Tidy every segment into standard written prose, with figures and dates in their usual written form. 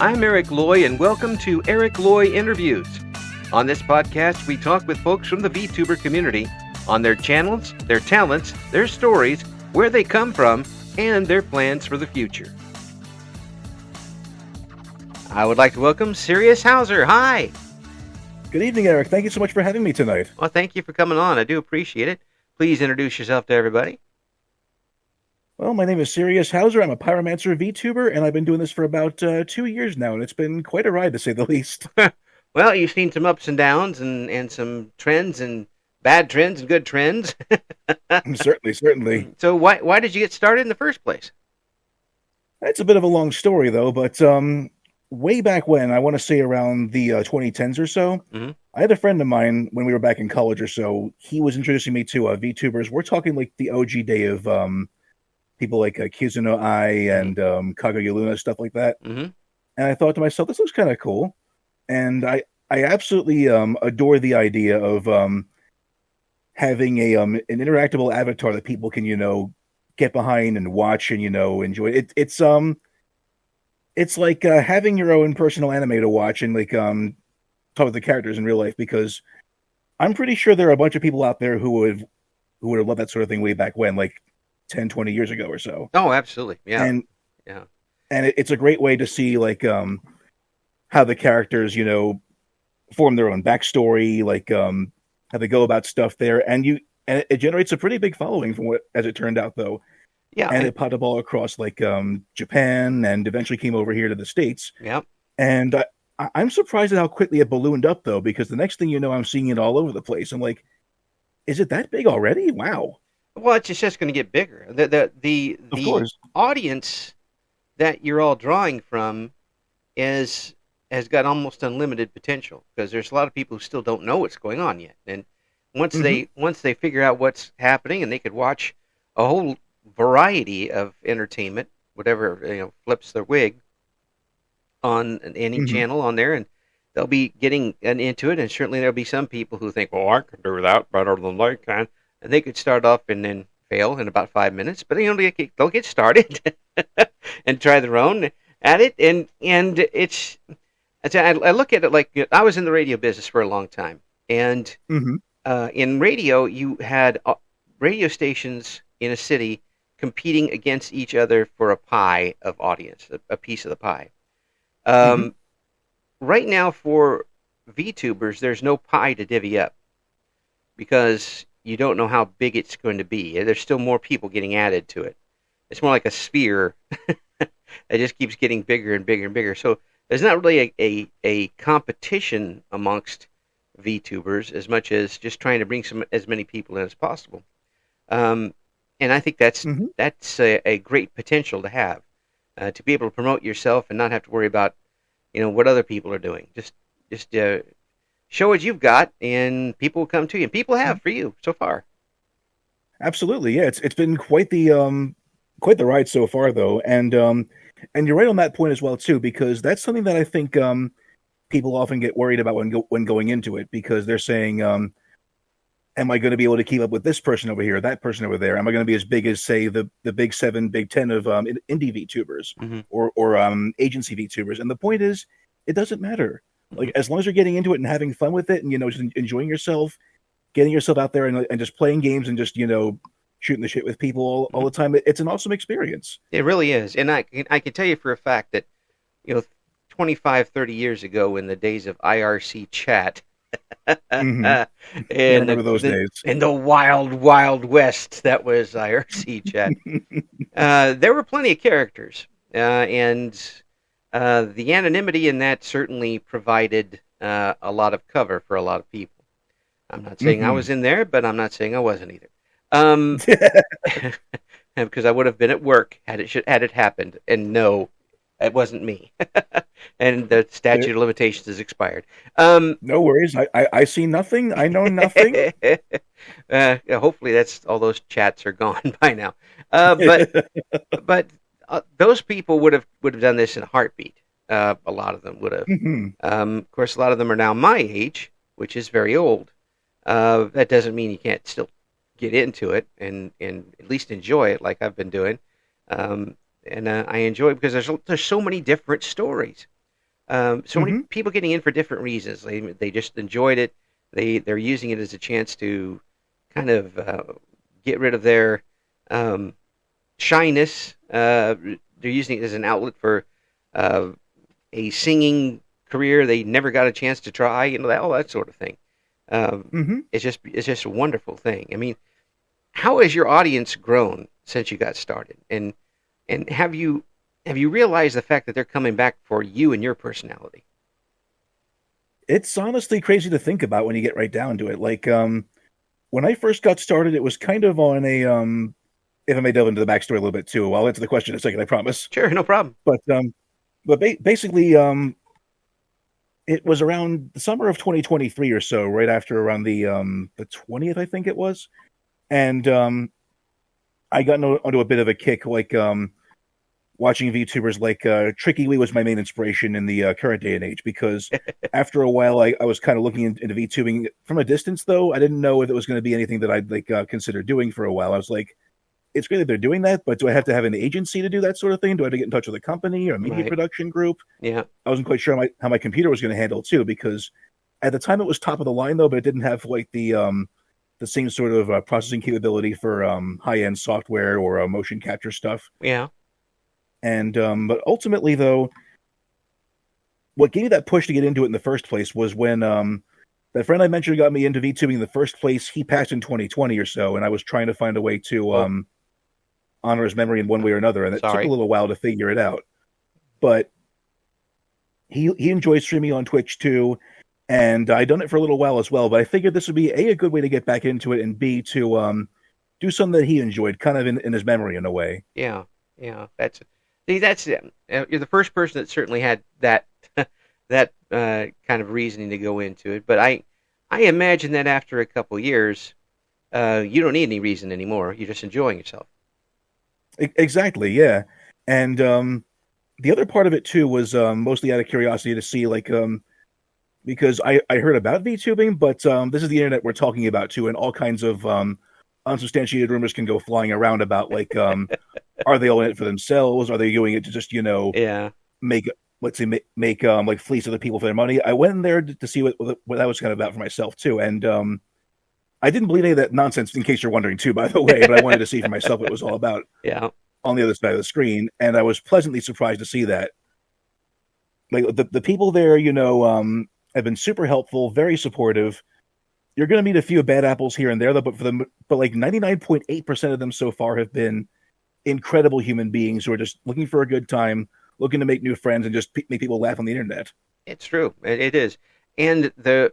I'm Eric Loy, and welcome to Eric Loy Interviews. On this podcast, we talk with folks from the VTuber community on their channels, their talents, their stories, where they come from, and their plans for the future. I would like to welcome Sirius Hauser. Hi. Good evening, Eric. Thank you so much for having me tonight. Well, thank you for coming on. I do appreciate it. Please introduce yourself to everybody. Well, my name is Sirius Hauser. I'm a Pyromancer VTuber, and I've been doing this for about 2 years now, and it's been quite a ride, to say the least. Well, you've seen some ups and downs and some trends and bad trends and good trends. Certainly. So why did you get started in the first place? That's a bit of a long story, though, but way back when, I want to say around the 2010s or so, I had a friend of mine when we were back in college or so. He was introducing me to VTubers. We're talking like the OG day of people like Kizuno Ai and Kaguya Luna, stuff like that. And I thought to myself, this looks kind of cool. And I absolutely adore the idea of having an interactable avatar that people can, get behind and watch and, enjoy. It's like having your own personal anime to watch and like talk with the characters in real life, because I'm pretty sure there are a bunch of people out there who would have loved that sort of thing way back when, like 10, 20 years ago or so. Oh, absolutely. Yeah. And it's a great way to see like how the characters, form their own backstory, like how they go about stuff there. And it generates a pretty big following from as it turned out, though. Yeah. And it popped up all across like Japan and eventually came over here to the States. Yep. And I'm surprised at how quickly it ballooned up, though, because the next thing you know, I'm seeing it all over the place. I'm like, is it that big already? Wow. Well, it's just going to get bigger. The audience that you're all drawing from has got almost unlimited potential, because there's a lot of people who still don't know what's going on yet. And once they figure out what's happening, and they could watch a whole variety of entertainment, whatever flips their wig on any channel on there, and they'll be getting into it. And certainly there'll be some people who think, "Oh, I can do that better than they can." And they could start off and then fail in about 5 minutes, but they'll get started and try their own at it. And I look at it like I was in the radio business for a long time, and in radio you had radio stations in a city competing against each other for a pie of audience, a piece of the pie. Right now for VTubers, there's no pie to divvy up, because you don't know how big it's going to be. There's still more people getting added to it. It's more like a sphere that just keeps getting bigger and bigger and bigger. So there's not really a competition amongst VTubers as much as just trying to bring as many people in as possible. And I think that's a great potential to have, to be able to promote yourself and not have to worry about what other people are doing. Just show what you've got, and people will come to you. And people have for you so far. Absolutely, yeah. It's been quite the ride so far, though, and you're right on that point as well too, because that's something that I think people often get worried about when going into it, because they're saying, "Am I going to be able to keep up with this person over here, that person over there? Am I going to be as big as, say, the Big 7, Big 10 of indie VTubers or agency VTubers?" And the point is, it doesn't matter. Like, as long as you're getting into it and having fun with it, and just enjoying yourself, getting yourself out there and just playing games and just shooting the shit with people all the time, it's an awesome experience. It really is. And I can tell you for a fact that 25, 30 years ago, in the days of IRC chat, and remember those days in the wild west that was IRC chat, there were plenty of characters, and the anonymity in that certainly provided a lot of cover for a lot of people. I'm not saying I was in there, but I'm not saying I wasn't either. Because I would have been at work had it happened. And no, it wasn't me. And the statute of limitations has expired. No worries. I see nothing. I know nothing. Hopefully all those chats are gone by now. But those people would have done this in a heartbeat. A lot of them would have. Of course, a lot of them are now my age, which is very old. That doesn't mean you can't still get into it and at least enjoy it, like I've been doing. And I enjoy it because there's so many different stories. So many people getting in for different reasons. They just enjoyed it. They're using it as a chance to kind of get rid of their shyness. They're using it as an outlet for uh, a singing career they never got a chance to try. All that sort of thing. It's just a wonderful thing. I mean, how has your audience grown since you got started? And have you realized the fact that they're coming back for you and your personality? It's honestly crazy to think about when you get right down to it. Like, when I first got started, it was kind of on a, if I may delve into the backstory a little bit too, I'll answer the question in a second, I promise. Sure, no problem. But basically, it was around the summer of 2023 or so, right after around the 20th, I think it was. And I got onto a bit of a kick, like watching VTubers like Tricky Wee was my main inspiration in the current day and age, because after a while I was kind of looking into VTubing from a distance, though. I didn't know if it was going to be anything that I'd like consider doing for a while. I was like, it's great that they're doing that, but do I have to have an agency to do that sort of thing? Do I have to get in touch with a company or a media production group? Yeah. I wasn't quite sure how my computer was going to handle too, because at the time it was top of the line, though, but it didn't have like the same sort of processing capability for high-end software or motion capture stuff. Yeah. And but ultimately, though, what gave me that push to get into it in the first place was when that friend I mentioned got me into VTubing in the first place. He passed in 2020 or so, and I was trying to find a way to honor his memory in one way or another, and it took a little while to figure it out. But he enjoys streaming on Twitch too, and I'd done it for a little while as well. But I figured this would be a good way to get back into it, and B, to do something that he enjoyed, kind of in his memory in a way. Yeah, that's you're the first person that certainly had that that kind of reasoning to go into it. But I imagine that after a couple years, you don't need any reason anymore. You're just enjoying yourself. Exactly, yeah. And the other part of it too was mostly out of curiosity to see, like, because I heard about VTubing, but this is the internet we're talking about too, and all kinds of unsubstantiated rumors can go flying around about, like, are they all in it for themselves? Are they doing it to just make, let's say, make like fleece other people for their money? I went in there to see what that was kind of about for myself too, and I didn't believe any of that nonsense, in case you're wondering too, by the way, but I wanted to see for myself what it was all about. Yeah. On the other side of the screen, and I was pleasantly surprised to see that. Like, the people there, have been super helpful, very supportive. You're going to meet a few bad apples here and there, though, but like 99.8% of them so far have been incredible human beings who are just looking for a good time, looking to make new friends, and just make people laugh on the internet. It's true. It is, and the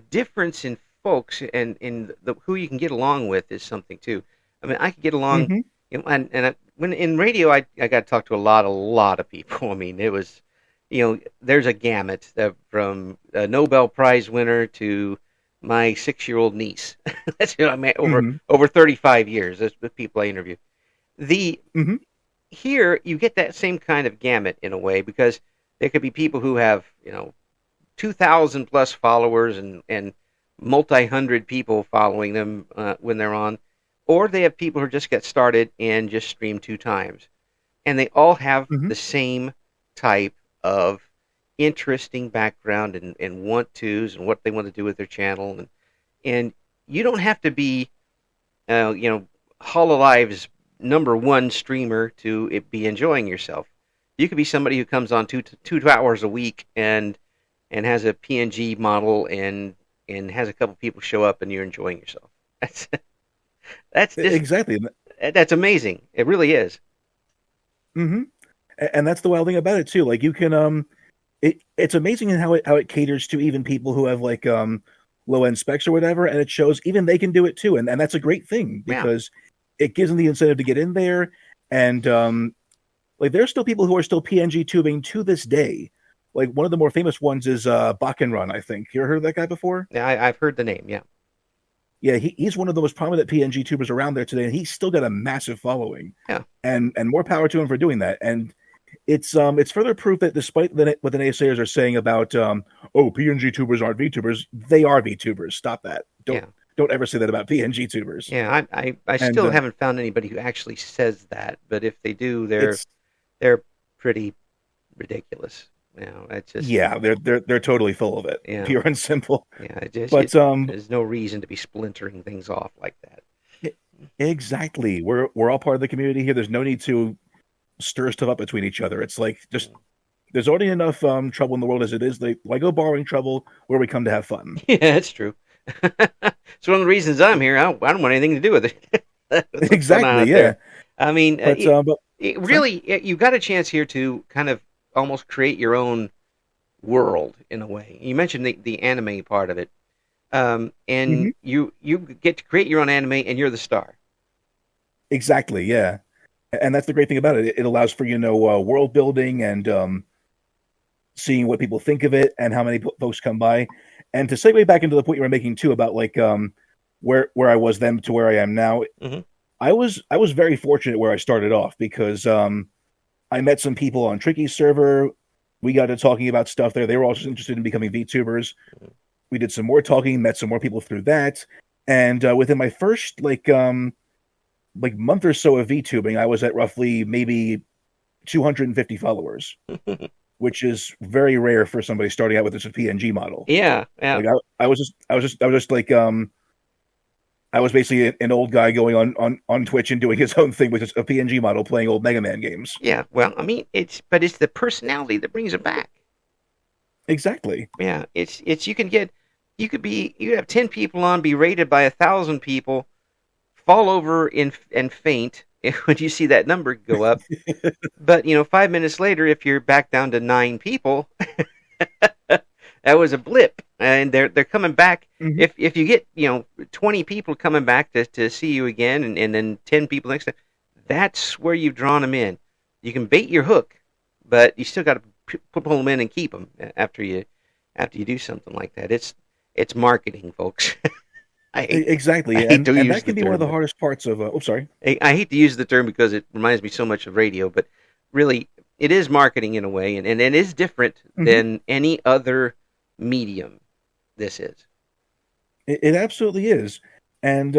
difference in folks and in who you can get along with is something too. I mean, I could get along, when in radio, I got to talk to a lot of people. I mean, it was, there's a gamut from a Nobel Prize winner to my 6-year-old niece. That's I mean, over 35 years. That's the people I interview. Here you get that same kind of gamut in a way, because there could be people who have 2,000 plus followers and multi-hundred people following them when they're on, or they have people who just get started and just stream 2 times, and they all have the same type of interesting background and want tos and what they want to do with their channel, and you don't have to be Hololive's #1 streamer to be enjoying yourself. You could be somebody who comes on 2 hours a week and has a PNG model and has a couple people show up and you're enjoying yourself. That's just, exactly. That's amazing. It really is. And that's the wild thing about it too. Like, you can it's amazing in how it caters to even people who have like low end specs or whatever, and it shows even they can do it too, and that's a great thing, because it gives them the incentive to get in there. And like, there's still people who are still PNG tubing to this day. Like, one of the more famous ones is Run, I think. You ever heard of that guy before? Yeah, I've heard the name, yeah. Yeah, he's one of the most prominent PNG tubers around there today, and he's still got a massive following. Yeah. And more power to him for doing that. And it's further proof that despite what the naysayers are saying about PNG tubers aren't VTubers, they are VTubers. Stop that. Don't ever say that about PNG tubers. Yeah, I still haven't found anybody who actually says that, but if they do, they're pretty ridiculous. It's just Yeah, they're totally full of it, pure and simple. But there's no reason to be splintering things off like that. Exactly. We're all part of the community here. There's no need to stir stuff up between each other. It's like just there's already enough trouble in the world as it is. Why go borrowing trouble where we come to have fun? Yeah, that's true. It's one of the reasons I'm here. I don't want anything to do with it. Exactly. Yeah. There. I mean, but really, you got a chance here to kind of almost create your own world in a way. You mentioned the anime part of it, and you get to create your own anime, and you're the star. Exactly. Yeah, and that's the great thing about it. It allows for world building and seeing what people think of it and how many folks come by. And to segue back into the point you were making too about like where I was then to where I am now, I was very fortunate where I started off because I met some people on Tricky's server. We got to talking about stuff there. They were also interested in becoming VTubers. We did some more talking, met some more people through that, and within my first like month or so of VTubing, I was at roughly maybe 250 followers. Which is very rare for somebody starting out with this PNG model. Yeah. Like I was just like I was basically an old guy going on Twitch and doing his own thing with a PNG model, playing old Mega Man games. Yeah. Well, I mean, it's the personality that brings it back. Exactly. Yeah. You could have 10 people on, be rated by 1,000 people, fall over and faint when you see that number go up. But 5 minutes later, if you're back down to 9 people, that was a blip, and they're coming back. If you get 20 people coming back to see you again, and then 10 people next time, that's where you've drawn them in. You can bait your hook, but you still got to pull them in and keep them after you do something like that. It's marketing, folks. Exactly, and that can be one of the hardest parts of. Sorry. I hate to use the term because it reminds me so much of radio, but really, it is marketing in a way, and it is different than any other medium. This is. It absolutely is, and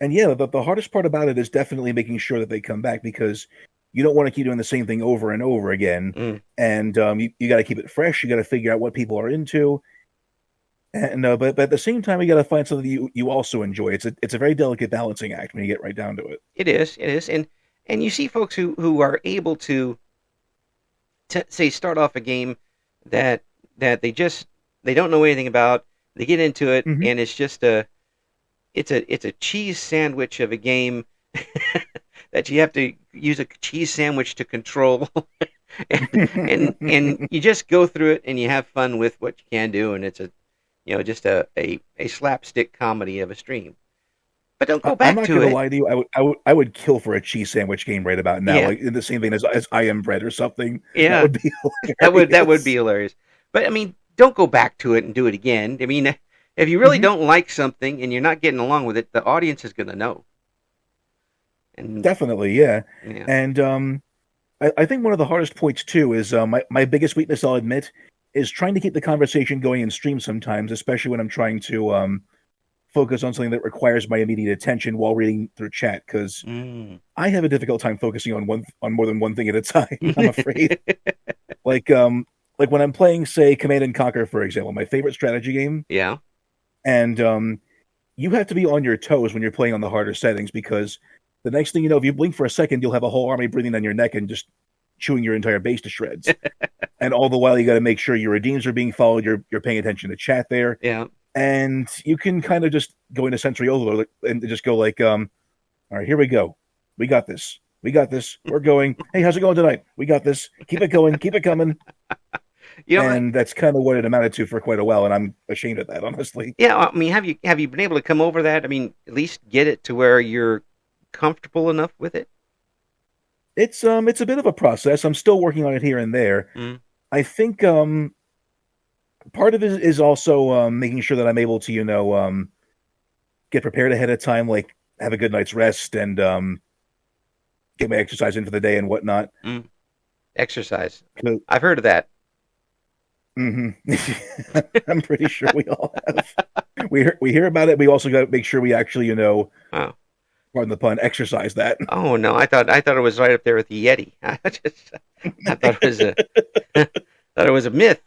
yeah, the hardest part about it is definitely making sure that they come back because you don't want to keep doing the same thing over and over again, and you got to keep it fresh. You got to figure out what people are into. And but at the same time, you got to find something you also enjoy. It's a very delicate balancing act when you get right down to it. It is, and you see folks who are able to say start off a game that they don't know anything about. They get into it, and it's just it's a cheese sandwich of a game that you have to use a cheese sandwich to control. and you just go through it and you have fun with what you can do, and it's just a slapstick comedy of a stream. But don't go back to it. I'm not going to lie to you. I would kill for a cheese sandwich game right about now, like in the same vein as I Am Bread or something. Yeah, that would be hilarious. that would be hilarious. But I mean, don't go back to it and do it again. I mean, if you really don't like something and you're not getting along with it, the audience is going to know. And definitely, yeah. And I think one of the hardest points too is my biggest weakness, I'll admit, is trying to keep the conversation going in stream sometimes, especially when I'm trying to focus on something that requires my immediate attention while reading through chat, because I have a difficult time focusing on more than one thing at a time, I'm afraid. like when I'm playing, say, Command and Conquer, for example, my favorite strategy game. Yeah. And you have to be on your toes when you're playing on the harder settings, because the next thing you know, if you blink for a second, you'll have a whole army breathing on your neck and just chewing your entire base to shreds. And all the while, you got to make sure your redeems are being followed. You're paying attention to chat there. Yeah. And you can kind of just go into sensory overload and just go like, all right, here we go. We got this. We got this. We're going. Hey, how's it going tonight? We got this. Keep it going. Keep it coming. And that's kind of what it amounted to for quite a while, and I'm ashamed of that, honestly. Yeah, I mean, have you been able to come over that? I mean, at least get it to where you're comfortable enough with it? It's a bit of a process. I'm still working on it here and there. I think part of it is also making sure that I'm able to, get prepared ahead of time, like have a good night's rest and get my exercise in for the day and whatnot. Exercise. I've heard of that. I'm pretty sure we all have. We hear about it. We also got to make sure we actually, Oh. pardon the pun, exercise that. Oh no, I thought it was right up there with the Yeti. I thought it was a thought it was a myth,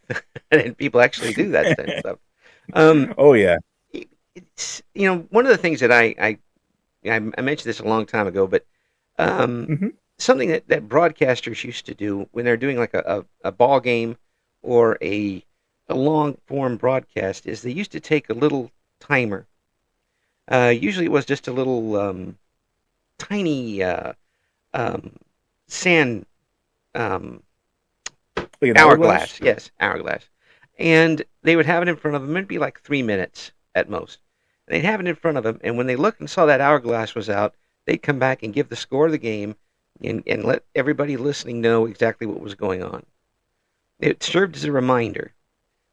and people actually do that kind of stuff. Oh yeah. It's, one of the things that I mentioned this a long time ago, but Mm-hmm. something that broadcasters used to do when they're doing like a ball game or a long form broadcast is they used to take a little timer. Usually it was just a little tiny sand Like hourglass. Yes, hourglass. And they would have it in front of them. It'd be like 3 minutes at most. And they'd have it in front of them, and when they looked and saw that hourglass was out, they'd come back and give the score of the game and let everybody listening know exactly what was going on. It served as a reminder.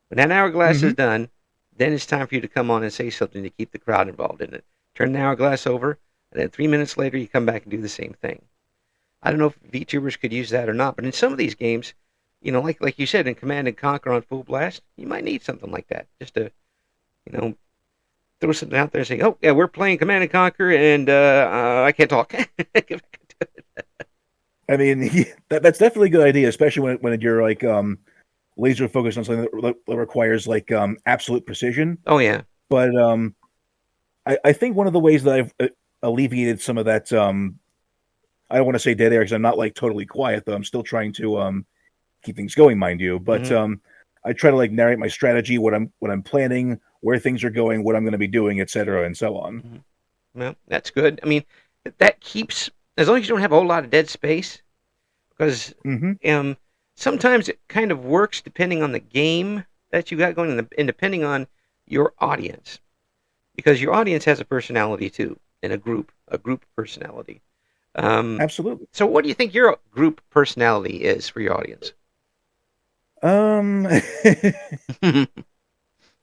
When that hourglass is done, then it's time for you to come on and say something to keep the crowd involved in it. Turn the hourglass over, and then 3 minutes later, you come back and do the same thing. I don't know if VTubers could use that or not, but in some of these games, like you said, in Command and Conquer on Full Blast, you might need something like that just to, throw something out there and say, "Oh yeah, we're playing Command and Conquer, and I can't talk." I mean, that's definitely a good idea, especially when you're like laser focused on something that requires like absolute precision. Oh yeah. But I think one of the ways that I've alleviated some of that, I don't want to say dead air because I'm not like totally quiet though. I'm still trying to keep things going, mind you. But I try to like narrate my strategy, what I'm planning, where things are going, what I'm going to be doing, etc., and so on. Mm-hmm. Well, that's good. I mean, that keeps, as long as you don't have a whole lot of dead space, because sometimes it kind of works depending on the game that you got going and depending on your audience, because your audience has a personality too, in a group personality. Absolutely. So, what do you think your group personality is for your audience?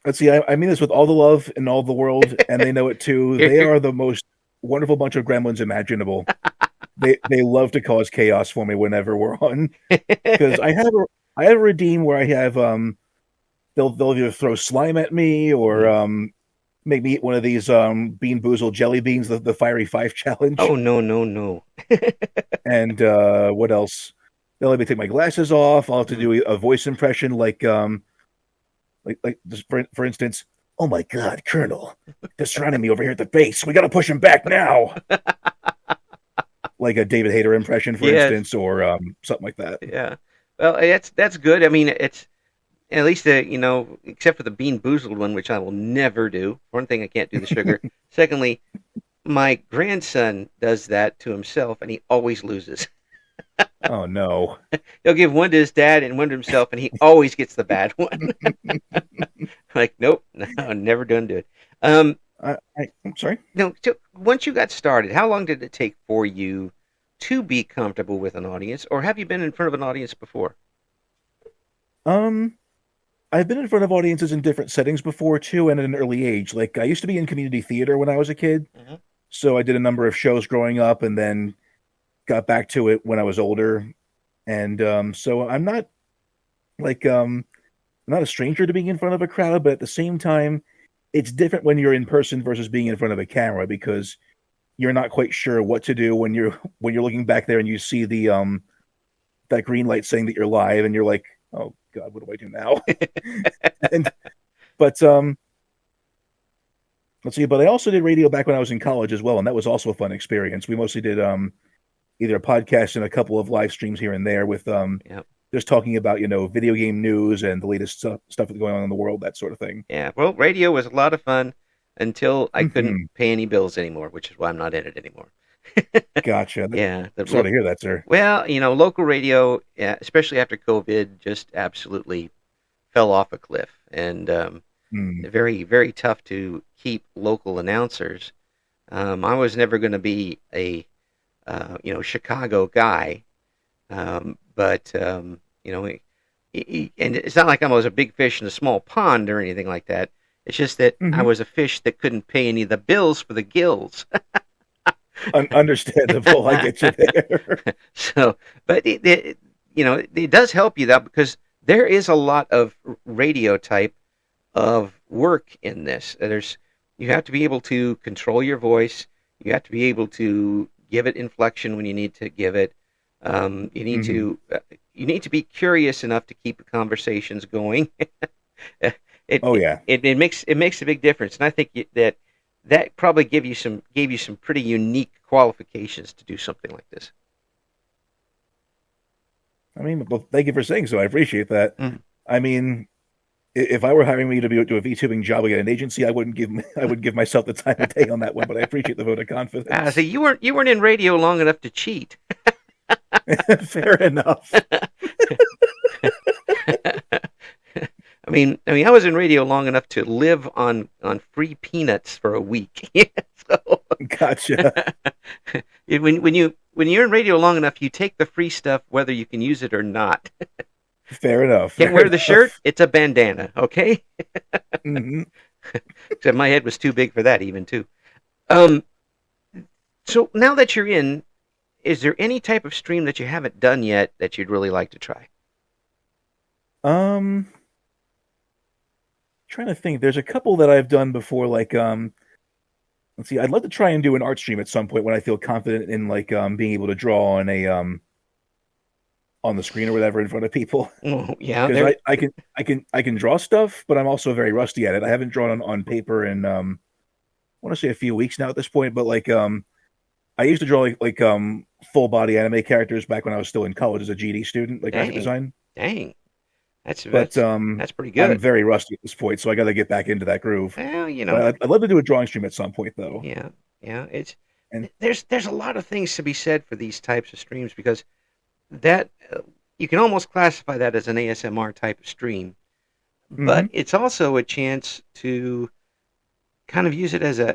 Let's see. I mean this with all the love in all the world, and they know it too. They are the most wonderful bunch of gremlins imaginable. They love to cause chaos for me whenever we're on, because I have a redeem where I have they'll either throw slime at me or make me eat one of these Bean Boozled jelly beans, the Fiery Five challenge. Oh no. And what else? They'll let me take my glasses off. I'll have to do a voice impression like just for instance, "Oh my God, Colonel, they're surrounding me over here at the base. We got to push him back now." Like a David Hayter impression, for instance, or something like that. Yeah. Well, that's good. I mean, it's at least except for the Bean Boozled one, which I will never do. For one thing, I can't do the sugar. Secondly, my grandson does that to himself, and he always loses. Oh no! He'll give one to his dad and one to himself, and he always gets the bad one. Like, nope, no, never done do it. I'm sorry. No, so once you got started, how long did it take for you to be comfortable with an audience, or have you been in front of an audience before? I've been in front of audiences in different settings before too, and at an early age. Like I used to be in community theater when I was a kid, so I did a number of shows growing up, and then got back to it when I was older. And so I'm not like not a stranger to being in front of a crowd, but at the same time, it's different when you're in person versus being in front of a camera, because you're not quite sure what to do when you're looking back there and you see the that green light saying that you're live, and you're like, "Oh God, what do I do now?" But let's see. But I also did radio back when I was in college as well, and that was also a fun experience. We mostly did either a podcast and a couple of live streams here and there with just talking about video game news and the latest stuff that's going on in the world, that sort of thing. Yeah, well, radio was a lot of fun until I couldn't pay any bills anymore, which is why I'm not in it anymore. Gotcha. Yeah. Sorry to hear that, sir. Well, local radio, especially after COVID, just absolutely fell off a cliff, and very, very tough to keep local announcers. I was never going to be a Chicago guy, but and it's not like I was a big fish in a small pond or anything like that. It's just that I was a fish that couldn't pay any of the bills for the gills. Understandable. I get you there. So, but it does help you though, because there is a lot of radio type of work in this. You have to be able to control your voice. You have to be able to give it inflection when you need to give it. You need to be curious enough to keep the conversations going. It makes a big difference, and I think that probably gave you some pretty unique qualifications to do something like this. I mean, well, thank you for saying so. I appreciate that. Mm. I mean, if I were hiring me to do a VTubing job at an agency, I wouldn't give myself the time of day on that one. But I appreciate the vote of confidence. So you weren't in radio long enough to cheat. Fair enough. I was in radio long enough to live on free peanuts for a week. So, gotcha. When you're in radio long enough, you take the free stuff whether you can use it or not. Fair enough. Can't wear the shirt? It's a bandana, okay? Mm-hmm. Except my head was too big for that even too. So now that you're in, is there any type of stream that you haven't done yet that you'd really like to try? Trying to think. There's a couple that I've done before, like let's see. I'd love to try and do an art stream at some point when I feel confident in being able to draw on a on the screen or whatever in front of people. Oh, yeah, because I can draw stuff, but I'm also very rusty at it. I haven't drawn on paper in I want to say a few weeks now at this point, but I used to draw like full body anime characters back when I was still in college as a GD student, like graphic design. Dang. That's pretty good. I'm very rusty at this point, so I got to get back into that groove. Well, I'd love to do a drawing stream at some point, though. Yeah. There's a lot of things to be said for these types of streams because that you can almost classify that as an ASMR type of stream, but it's also a chance to kind of use it as a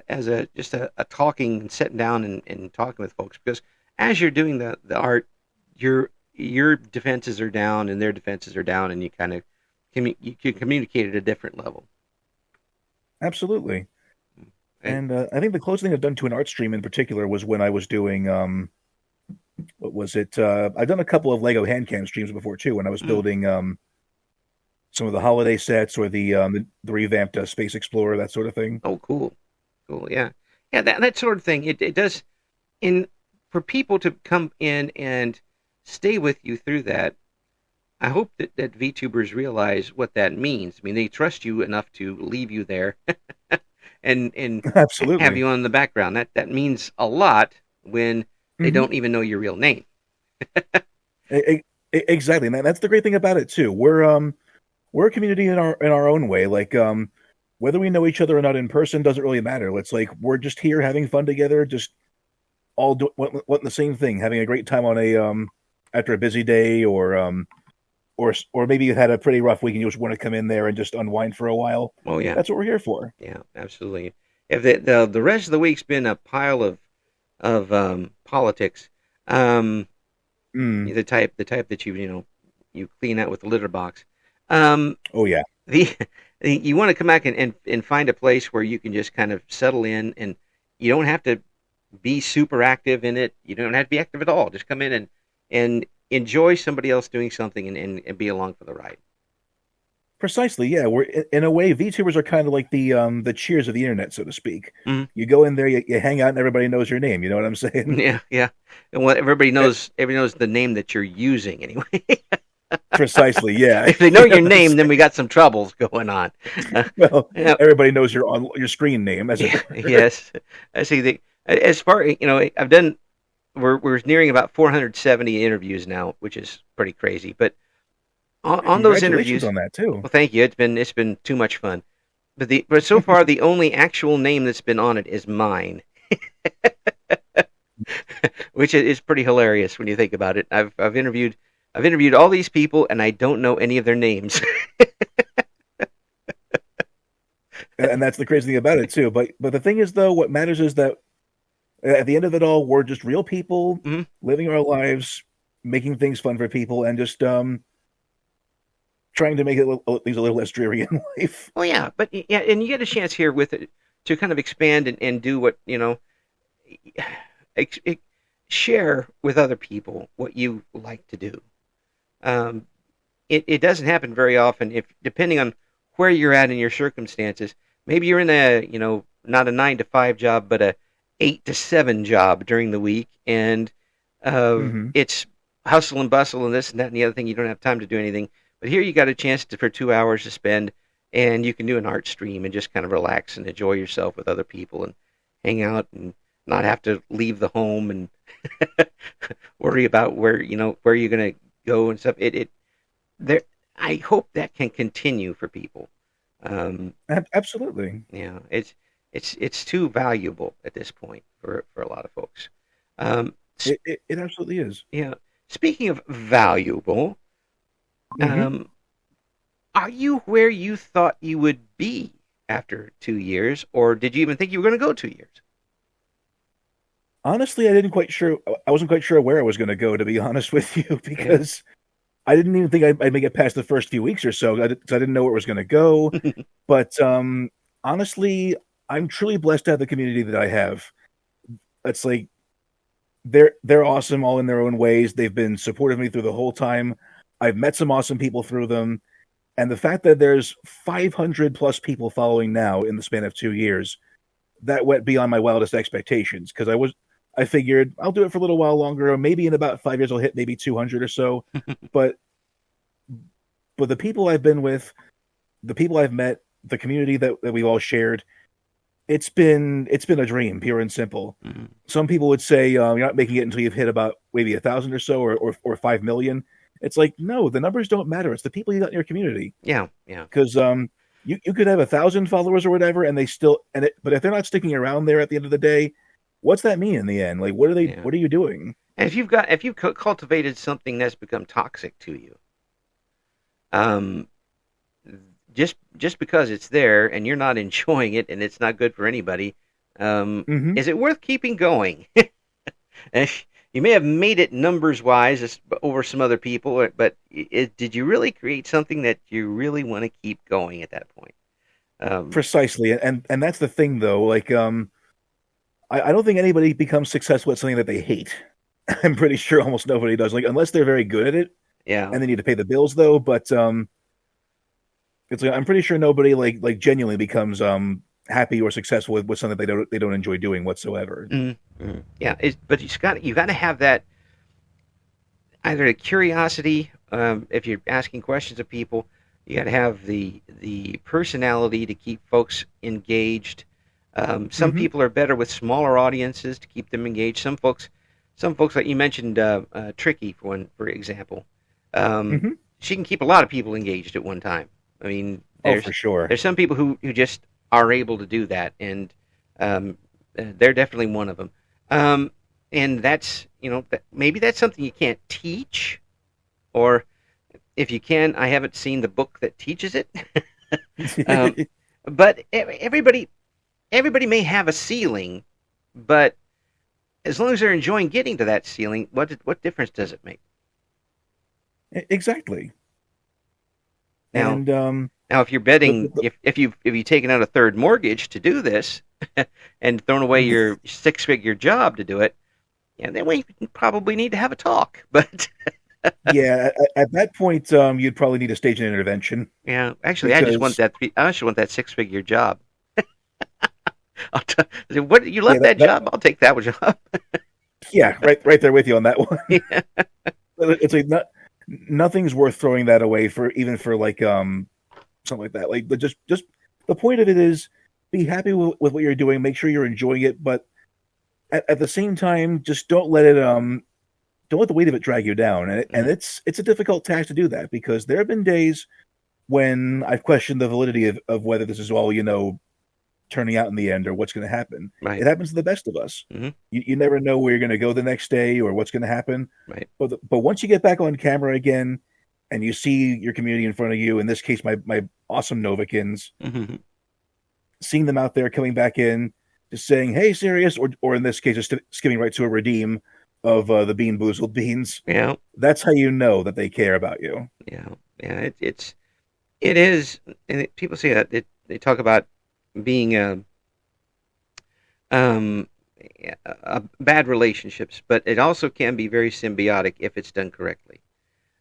talking and sitting down and talking with folks, because as you're doing the art, your defenses are down and their defenses are down, and you kind of you can communicate at a different level. Absolutely. And I think the closest thing I've done to an art stream in particular was when I was doing what was it? I've done a couple of Lego hand cam streams before too, when I was building some of the holiday sets or the revamped Space Explorer, that sort of thing. Oh, cool, yeah, that sort of thing. It does for people to come in and stay with you through that. I hope that VTubers realize what that means. I mean, they trust you enough to leave you there and absolutely have you on the background. That means a lot when they don't even know your real name. Exactly, and that's the great thing about it too. We're a community in our own way. Whether we know each other or not in person doesn't really matter. It's like we're just here having fun together, just all wanting the same thing, having a great time on a after a busy day, or maybe you had a pretty rough week and you just want to come in there and just unwind for a while. Oh yeah, that's what we're here for. Yeah, absolutely. If the rest of the week's been a pile of politics, the type that you clean out with the litter box. Oh yeah. You want to come back and find a place where you can just kind of settle in, and you don't have to be super active in it. You don't have to be active at all. Just come in and enjoy somebody else doing something and be along for the ride. Precisely, yeah. We're in a way, VTubers are kind of like the Cheers of the internet, so to speak. Mm-hmm. You go in there, you hang out, and everybody knows your name. You know what I'm saying? Yeah. And everybody knows the name that you're using anyway. Precisely, yeah. If they know your name, then we got some troubles going on. Well, everybody knows your screen name. Yes. I see. As far I've done. We're nearing about 470 interviews now, which is pretty crazy. But on those interviews, on that too. Well, thank you. It's been too much fun. But so far, the only actual name that's been on it is mine, which is pretty hilarious when you think about it. I've interviewed all these people, and I don't know any of their names. And that's the crazy thing about it too. But the thing is, though, what matters is that at the end of it all, we're just real people living our lives, making things fun for people, and just trying to make things a little less dreary in life. Oh yeah, and you get a chance here with it to kind of expand and do what share with other people what you like to do. It doesn't happen very often. Depending on where you're at in your circumstances, maybe you're in a not a 9-to-5 job, but a 8 to 7 job during the week, and it's hustle and bustle and this and that and the other thing. You don't have time to do anything. But here you got a chance for 2 hours to spend, and you can do an art stream and just kind of relax and enjoy yourself with other people and hang out and not have to leave the home and worry about where you're going to go and stuff. It there. I hope that can continue for people. Absolutely. Yeah, it's too valuable at this point for a lot of folks. It absolutely is. Yeah. Speaking of valuable, are you where you thought you would be after 2 years, or did you even think you were going to go 2 years? Honestly, I wasn't quite sure where I was going to go, to be honest with you, because I didn't even think I'd make it past the first few weeks or so. I didn't know where it was going to go. But honestly, I'm truly blessed to have the community that I have. It's like they're awesome all in their own ways. They've been supportive of me through the whole time. I've met some awesome people through them. And the fact that there's 500 plus people following now in the span of 2 years, that went beyond my wildest expectations, because I figured I'll do it for a little while longer, or maybe in about 5 years I'll hit maybe 200 or so. but the people I've been with, the people I've met, the community that we've all shared, it's been a dream, pure and simple. Mm-hmm. Some people would say you're not making it until you've hit about maybe 1,000 or so, or 5 million. It's like, no, the numbers don't matter. It's the people you got in your community. Yeah. Because you could have 1,000 followers or whatever, and they still but if they're not sticking around there at the end of the day, what's that mean in the end? Like, what are they? Yeah. What are you doing? And if you've cultivated something that's become toxic to you, just because it's there and you're not enjoying it and it's not good for anybody, is it worth keeping going? You may have made it numbers wise over some other people, but did you really create something that you really want to keep going at that point? Precisely, and that's the thing, though. Like, I don't think anybody becomes successful at something that they hate. I'm pretty sure almost nobody does. Like, unless they're very good at it, and they need to pay the bills, though. But it's like, I'm pretty sure nobody like genuinely becomes happy or successful with something they don't enjoy doing whatsoever. Mm-hmm. Yeah, but you got to have that, either a curiosity, if you're asking questions of people, you got to have the personality to keep folks engaged. Some people are better with smaller audiences to keep them engaged. Some folks like you mentioned, Tricky for example, she can keep a lot of people engaged at one time. I mean, for sure. There's some people who just are able to do that, and they're definitely one of them. And that's, maybe that's something you can't teach, or if you can, I haven't seen the book that teaches it. But everybody may have a ceiling, but as long as they're enjoying getting to that ceiling, what difference does it make? Exactly. Now, if you're betting, if you've taken out a third mortgage to do this, and thrown away your 6-figure job to do it, then we probably need to have a talk. But yeah, at that point, you'd probably need to stage an intervention. Yeah, actually, I just want that 6-figure job. What you left that job? I'll take that job. Yeah, right there with you on that one. Yeah. It's like nothing's worth throwing that away for like something like that. Like, just the point of it is, be happy with what you're doing. Make sure you're enjoying it, but at the same time, just don't let the weight of it drag you down. And it's a difficult task to do that, because there have been days when I've questioned the validity of whether this is all turning out in the end, or what's going to happen. Right. It happens to the best of us. Mm-hmm. You never know where you're going to go the next day or what's going to happen. Right. But once you get back on camera again and you see your community in front of you, in this case, my awesome Novakins, seeing them out there coming back in, just saying, "Hey, Sirius," or in this case, just skimming right to a redeem of the Bean Boozled beans. Yeah. That's how you know that they care about you. Yeah. Yeah. It is. And people say that they talk about being bad relationships, but it also can be very symbiotic if it's done correctly,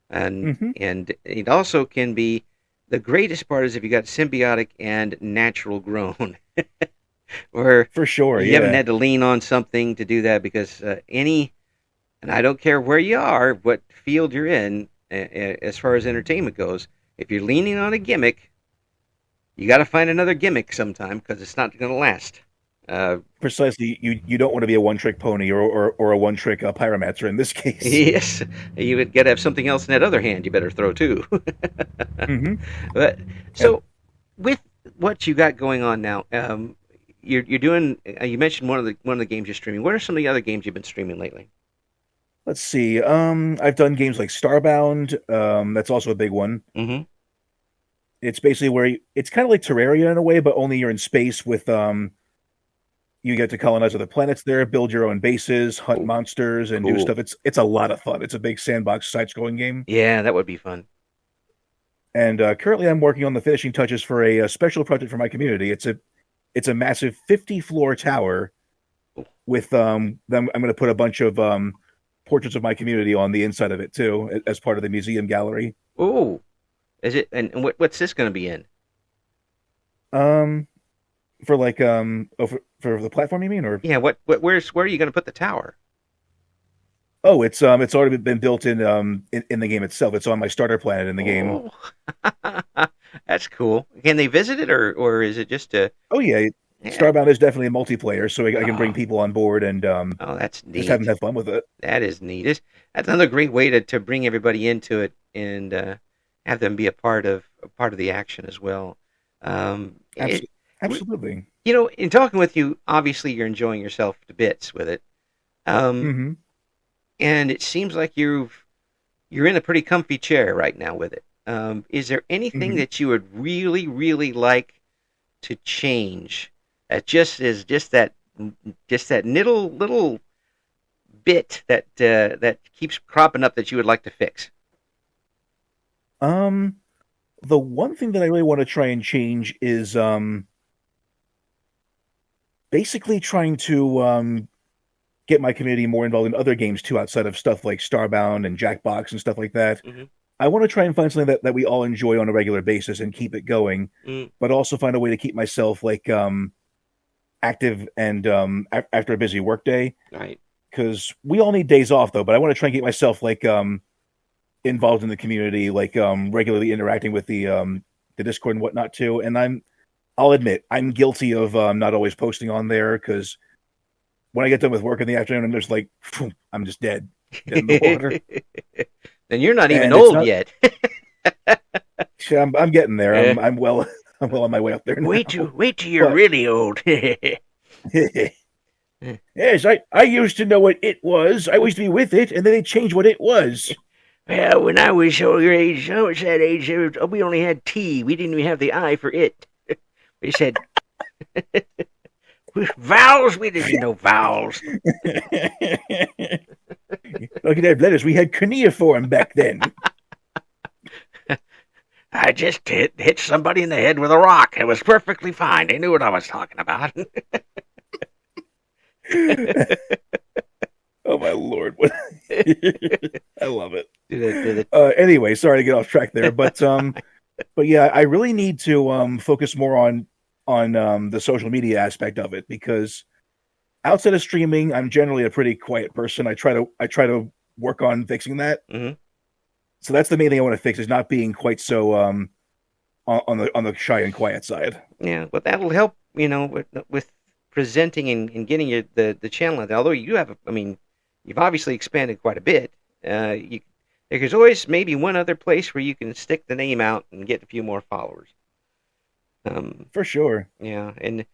and it also can be, the greatest part is if you got symbiotic and natural grown. Where For sure, you haven't yeah. had to lean on something to do that because and I don't care where you are, what field you're in, as far as entertainment goes, if you're leaning on a gimmick, you got to find another gimmick sometime because it's not going to last. Precisely, you don't want to be a one-trick pony or a one-trick pyromancer in this case. Yes, you would got to have something else in that other hand you better throw too. Mm-hmm. But And so with what you got going on now, you're doing. You mentioned one of the games you're streaming. What are some of the other games you've been streaming lately? let's see. I've done games like Starbound. That's also a big one. Mm-hmm. It's basically where it's kind of like Terraria in a way, but only you're in space with you get to colonize other planets there, build your own bases, hunt Oh, monsters, and do cool. stuff. It's a lot of fun. It's a big sandbox side-scrolling game. Yeah, that would be fun. And currently, I'm working on the finishing touches for a special project for my community. It's a massive 50-floor tower with them. I'm going to put a bunch of portraits of my community on the inside of it too, as part of the museum gallery. Oh, is it? And what's this going to be in? Um, for like for the platform, you mean, or Yeah. Where are you going to put the tower? oh, it's already been built in the game itself. It's on my starter planet in the game. Oh, that's cool. Can they visit it, or is it just a? Oh yeah, Yeah. Starbound is definitely a multiplayer, so I can bring Oh, people on board and oh, that's just have them neat. have fun with it. That is neat. That's another great way to bring everybody into it and have them be a part of the action as well. It, Absolutely. in talking with you, obviously you're enjoying yourself to bits with it. Um, Hmm. and it seems like you're in a pretty comfy chair right now with it. Is there anything Hmm. that you would really, really like to change? That just is just that little bit that keeps cropping up that you would like to fix. Um, the one thing that I really want to try and change is basically trying to get my community more involved in other games too, outside of stuff like Starbound and Jackbox and stuff like that. Mm-hmm. I want to try and find something that we all enjoy on a regular basis and keep it going, Mm, but also find a way to keep myself like active and after a busy workday. right. Because we all need days off though, but I want to try and get myself like involved in the community, like regularly interacting with the Discord and whatnot too. And I'll admit I'm guilty of not always posting on there because when I get done with work in the afternoon, I'm just like I'm just dead in the water. Then you're not even And it's old not. yet. I'm getting there. Eh, I'm well. I'm well on my way up there wait till now. wait till you're But really old. yes, I used to know what it was. I used to be with it, and then they changed what it was. Well, when I was your age, I was that age. We only had T. We didn't even have the I for it. We said vowels. We didn't know vowels. Look at that letters. We had cuneiform back then. I just hit somebody in the head with a rock. It was perfectly fine. They knew what I was talking about. Oh my lord! What? I love it. Do Anyway, sorry to get off track there, but yeah, I really need to focus more on the social media aspect of it because outside of streaming, I'm generally a pretty quiet person. I try to work on fixing that. mm-hmm. So that's the main thing I want to fix is not being quite so on the shy and quiet side. Yeah, but that'll help. With presenting and getting the channel out there. Although you have, I mean, you've obviously expanded quite a bit. There's always maybe one other place where you can stick the name out and get a few more followers. For sure. Yeah, and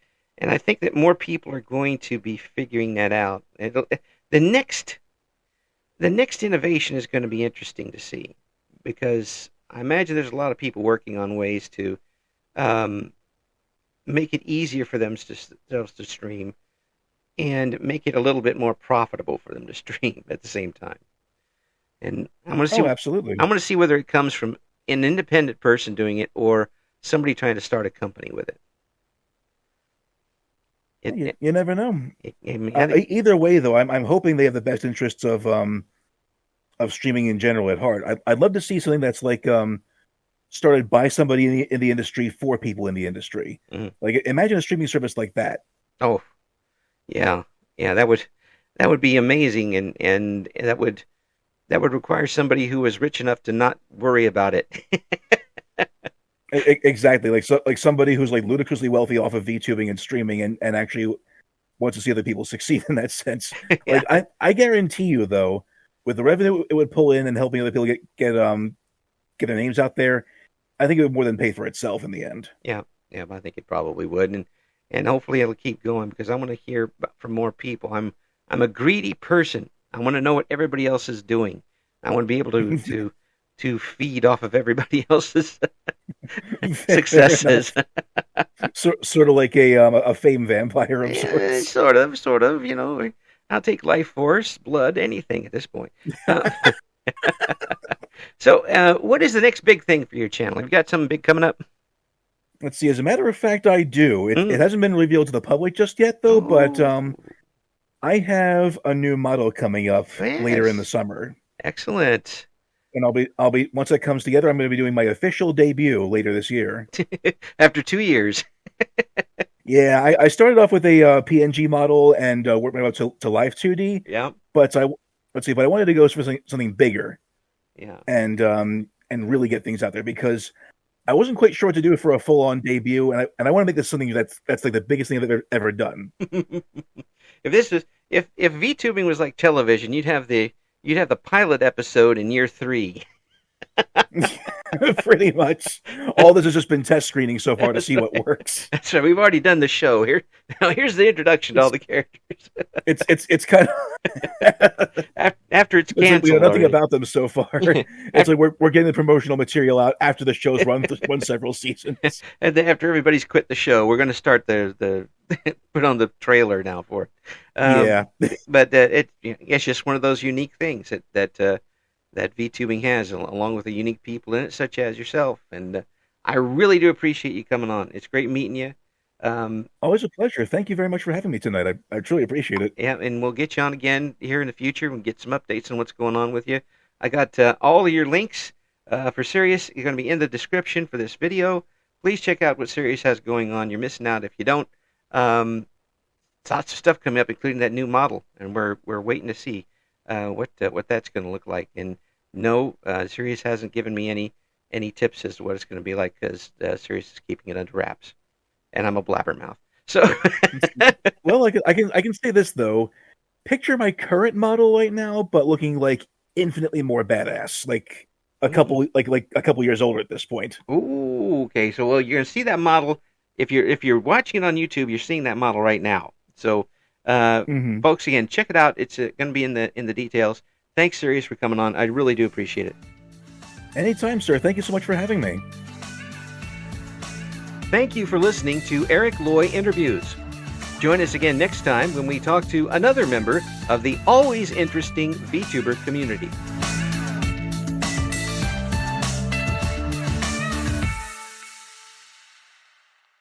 I think that more people are going to be figuring that out. The next the next innovation is going to be interesting to see because I imagine there's a lot of people working on ways to um, make it easier for themselves to stream and make it a little bit more profitable for them to stream at the same time. And I'm going to see Oh, absolutely. I'm going to see whether it comes from an independent person doing it or somebody trying to start a company with it. It, You, it, you never know. I mean, I think, Either way, though, I'm hoping they have the best interests of streaming in general at heart. I'd love to see something that's like started by somebody in the industry for people in the industry. mhm. Like imagine a streaming service like that. Oh, yeah, yeah. That would be amazing, and that would require somebody who was rich enough to not worry about it. Exactly, like somebody who's like ludicrously wealthy off of VTubing and streaming, and actually wants to see other people succeed in that sense. Yeah. Like I guarantee you though, with the revenue it would pull in and helping other people get their names out there, I think it would more than pay for itself in the end. Yeah, yeah, I think it probably would, and hopefully it'll keep going because I want to hear from more people. I'm a greedy person. I want to know what everybody else is doing. I want to be able to feed off of everybody else's successes. Sort of like a fame vampire of Yeah, sorts. sort of. You know, I'll take life force, blood, anything at this point. So, what is the next big thing for your channel? Have you got something big coming up? Let's see. As a matter of fact, I do. It hasn't been revealed to the public just yet, though. But I have a new model coming up later in the summer. Excellent. And I'll be once that comes together, I'm going to be doing my official debut later this year. After 2 years. Yeah, I started off with a PNG model and worked my way up to Live 2D. Yeah. But let's see. But I wanted to go for something bigger. Yeah. And really get things out there because I wasn't quite sure what to do for a full on debut, and I want to make this something that's like the biggest thing I've ever done. If VTubing was like television, you'd have the pilot episode in year 3. Pretty much. All this has just been test screening so far to see what works. That's right. We've already done the show. Here's the introduction to all the characters. It's kind of after it's canceled. We know nothing about them so far. It's like we're getting the promotional material out after the show's run several seasons. And then after everybody's quit the show, we're going to start the put on the trailer now for it. Yeah. But it's just one of those unique things that VTubing has, along with the unique people in it, such as yourself. And I really do appreciate you coming on. It's great meeting you. Always a pleasure. Thank you very much for having me tonight. I truly appreciate it. Yeah, and we'll get you on again here in the future and get some updates on what's going on with you. I got all of your links for Sirius. You're going to be in the description for this video. Please check out what Sirius has going on. You're missing out if you don't. Lots of stuff coming up, including that new model, and we're waiting to see what that's going to look like. And no, Sirius hasn't given me any tips as to what it's going to be like because Sirius is keeping it under wraps, and I'm a blabbermouth. So, well, I can say this though. Picture my current model right now, but looking like infinitely more badass, like a couple years older at this point. Ooh, okay. So, well, you're going to see that model if you're watching it on YouTube. You're seeing that model right now. So, folks, again, check it out. It's going to be in the details. Thanks, Sirius, for coming on. I really do appreciate it. Anytime, sir. Thank you so much for having me. Thank you for listening to Eric Loy Interviews. Join us again next time when we talk to another member of the always interesting VTuber community.